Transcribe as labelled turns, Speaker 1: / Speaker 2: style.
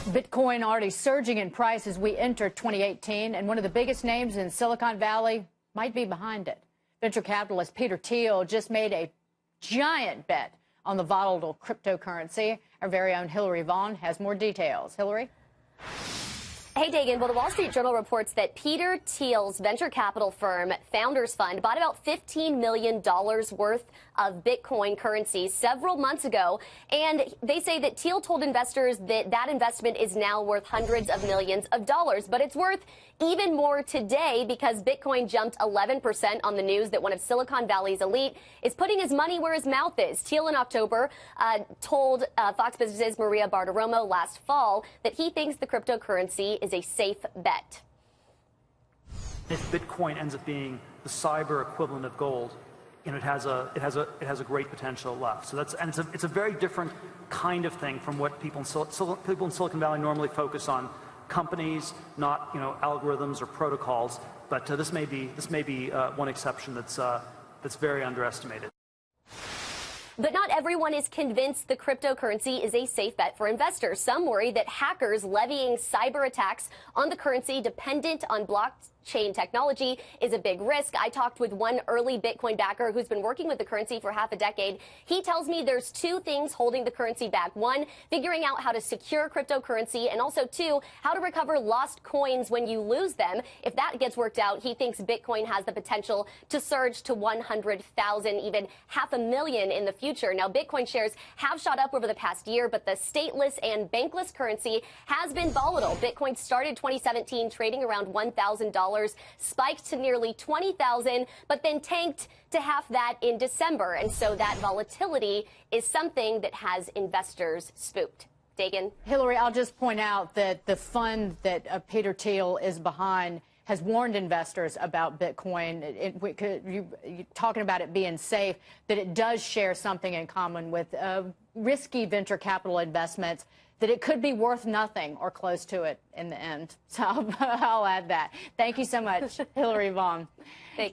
Speaker 1: Bitcoin already surging in price as we enter 2018, and one of the biggest names in Silicon Valley might be behind it. Venture capitalist Peter Thiel just made a giant bet on the volatile cryptocurrency. Our very own Hillary Vaughn has more details. Hillary?
Speaker 2: Hey, Dagan. Well, the Wall Street Journal reports that Peter Thiel's venture capital firm, Founders Fund, bought about $15 million worth of Bitcoin currency several months ago. And they say that Thiel told investors that that investment is now worth hundreds of millions of dollars. But it's worth even more today because Bitcoin jumped 11% on the news that one of Silicon Valley's elite is putting his money where his mouth is. Thiel in October told Fox Business's Maria Bartiromo last fall that he thinks the cryptocurrency is a safe bet.
Speaker 3: If Bitcoin ends up being the cyber equivalent of gold, it has a great potential left. So it's a very different kind of thing from what people in Silicon Valley normally focus on. Companies, not algorithms or protocols, but this may be one exception that's very underestimated.
Speaker 2: But not everyone is convinced the cryptocurrency is a safe bet for investors. Some worry that hackers levying cyber attacks on the currency dependent on blockchain technology is a big risk. I talked with one early Bitcoin backer who's been working with the currency for half a decade. He tells me there's two things holding the currency back. One, figuring out how to secure cryptocurrency, and also two, how to recover lost coins when you lose them. If that gets worked out, he thinks Bitcoin has the potential to surge to 100,000, even 500,000 in the future. Now, Bitcoin shares have shot up over the past year, but the stateless and bankless currency has been volatile. Bitcoin started 2017 trading around $1,000, spiked to nearly 20,000, but then tanked to half that in December. And so that volatility is something that has investors spooked. Dagan?
Speaker 1: Hillary, I'll just point out that the fund that Peter Thiel is behind has warned investors about Bitcoin. You talking about it being safe, that it does share something in common with risky venture capital investments, that it could be worth nothing or close to it in the end. So I'll add that. Thank you so much, Hillary Vaughn.